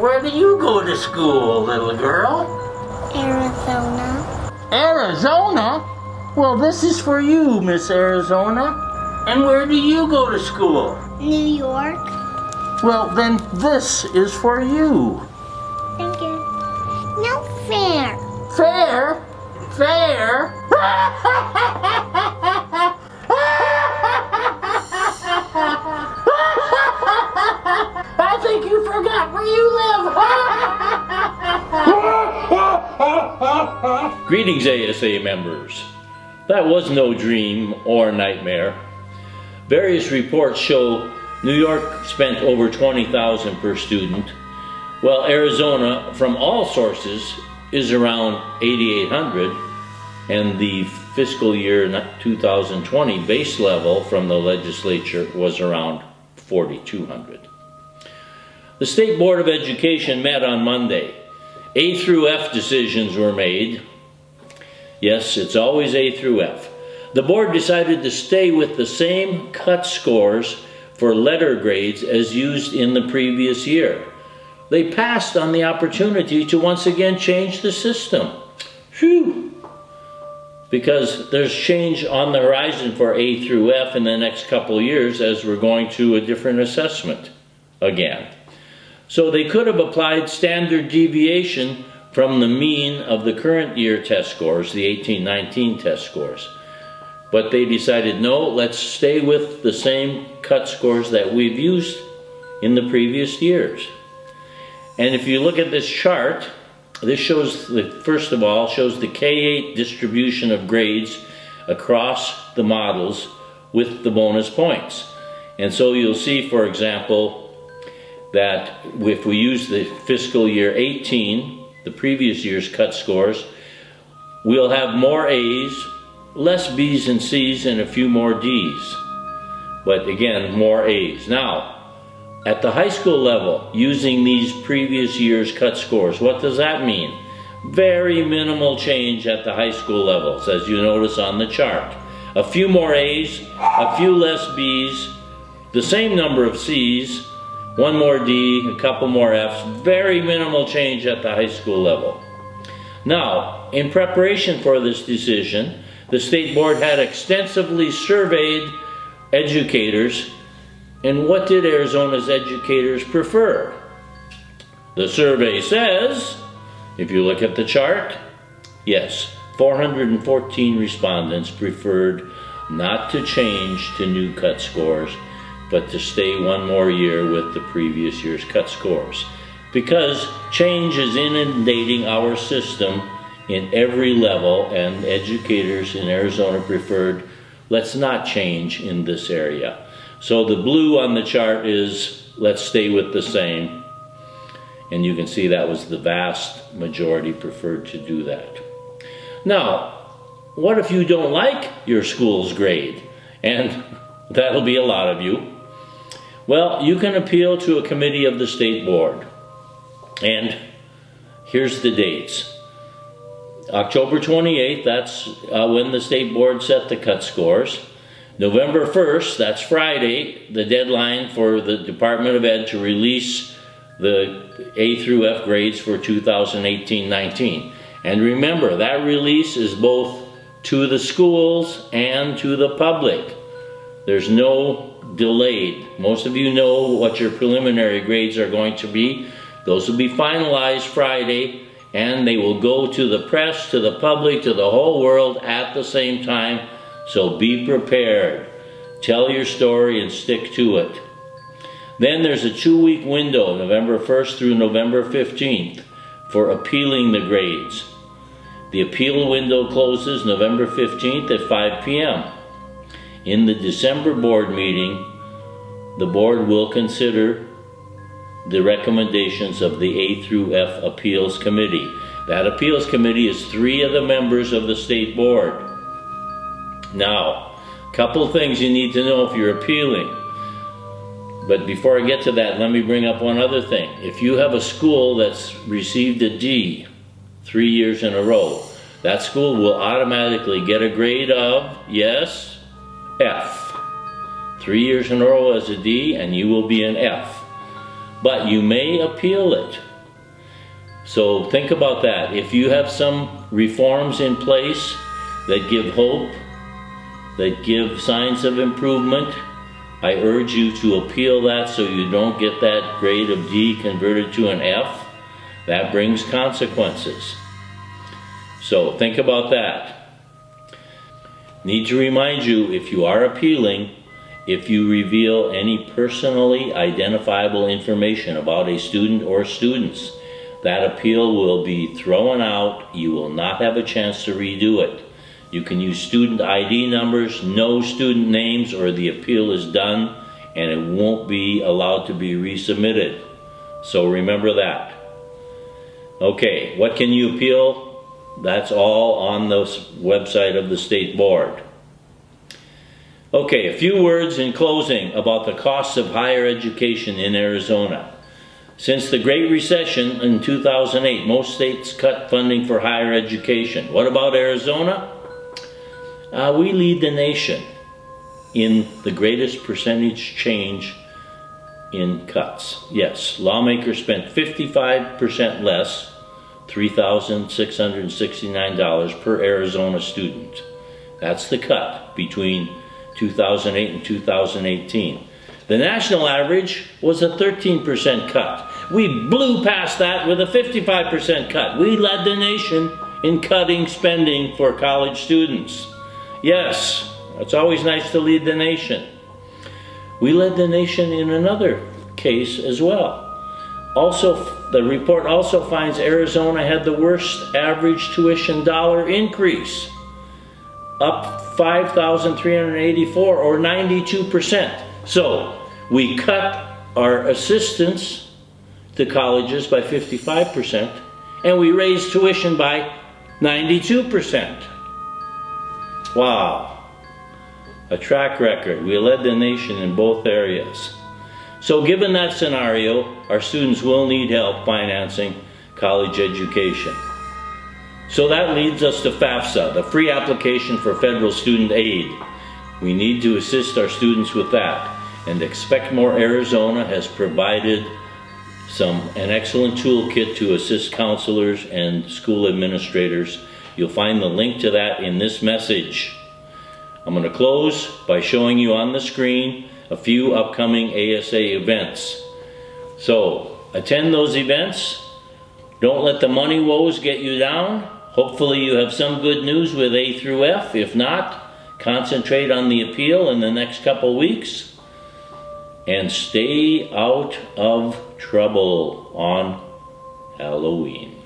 where do you go to school, little girl? Arizona. Arizona? Well, this is for you, Miss Arizona. And where do you go to school? New York. Well, then this is for you. Thank you. No fair. Fair? Fair? I think you forgot where you live. Greetings, ASA members. That was no dream or nightmare. Various reports show New York spent over $20,000 per student, while Arizona, from all sources, is around $8,800, and the fiscal year 2020 base level from the legislature was around $4,200. The State Board of Education met on Monday. A through F decisions were made. Yes, it's always A through F. The board decided to stay with the same cut scores for letter grades as used in the previous year. They passed on the opportunity to once again change the system. Phew! Because there's change on the horizon for A through F in the next couple of years as we're going to a different assessment again. So they could have applied standard deviation from the mean of the current year test scores, the 18-19 test scores. But they decided, no, let's stay with the same cut scores that we've used in the previous years. And if you look at this chart, this shows, first of all, shows the K-8 distribution of grades across the models with the bonus points. And so you'll see, for example, that if we use the fiscal year 18, the previous year's cut scores, we'll have more A's, less B's and C's, and a few more D's. But again, more A's. Now, at the high school level, using these previous year's cut scores, what does that mean? Very minimal change at the high school levels, as you notice on the chart. A few more A's, a few less B's, the same number of C's, one more D, a couple more F's, very minimal change at the high school level. Now, in preparation for this decision, the State Board had extensively surveyed educators. And what did Arizona's educators prefer? The survey says, if you look at the chart, yes, 414 respondents preferred not to change to new cut scores, but to stay one more year with the previous year's cut scores. Because change is inundating our system in every level, and educators in Arizona preferred, let's not change in this area. So the blue on the chart is, let's stay with the same. And you can see that was the vast majority preferred to do that. Now, what if you don't like your school's grade? And that'll be a lot of you. Well, you can appeal to a committee of the State Board. And here's the dates. October 28th, that's when the State Board set the cut scores. November 1st, that's Friday, the deadline for the Department of Ed to release the A through F grades for 2018-19. And remember, that release is both to the schools and to the public. There's no delayed. Most of you know what your preliminary grades are going to be. Those will be finalized Friday, and they will go to the press, to the public, to the whole world at the same time. So be prepared. Tell your story and stick to it. Then there's a 2-week window, November 1st through November 15th, for appealing the grades. The appeal window closes November 15th at 5 p.m. In the December board meeting, the board will consider the recommendations of the A through F Appeals Committee. That Appeals Committee is 3 of the members of the State Board. Now, a couple things you need to know if you're appealing. But before I get to that, let me bring up one other thing. If you have a school that's received a D 3 years in a row, that school will automatically get a grade of, yes, F. 3 years in a row as a D, and you will be an F. But you may appeal it. So think about that. If you have some reforms in place that give hope, that give signs of improvement, I urge you to appeal that so you don't get that grade of D converted to an F. That brings consequences. So think about that. Need to remind you, if you are appealing, if you reveal any personally identifiable information about a student or students, that appeal will be thrown out. You will not have a chance to redo it. You can use student ID numbers, no student names, or the appeal is done and it won't be allowed to be resubmitted. So remember that. Okay, what can you appeal? That's all on the website of the state board. Okay, a few words in closing about the costs of higher education in Arizona. Since the Great Recession in 2008, most states cut funding for higher education. What about Arizona? We lead the nation in the greatest percentage change in cuts. Yes, lawmakers spent 55% less, $3,669 per Arizona student. That's the cut between 2008 and 2018. The national average was a 13% cut. We blew past that with a 55% cut. We led the nation in cutting spending for college students. Yes, it's always nice to lead the nation. We led the nation in another case as well. Also, the report also finds Arizona had the worst average tuition dollar increase, up $5,384 or 92%. So we cut our assistance to colleges by 55% and we raised tuition by 92%. Wow, a track record. We led the nation in both areas. So given that scenario, our students will need help financing college education. So that leads us to FAFSA, the free application for federal student aid. We need to assist our students with that. And Expect More Arizona has provided an excellent toolkit to assist counselors and school administrators. You'll find the link to that in this message. I'm going to close by showing you on the screen a few upcoming ASA events. So attend those events. Don't let the money woes get you down. Hopefully you have some good news with A through F. If not, concentrate on the appeal in the next couple weeks and stay out of trouble on Halloween.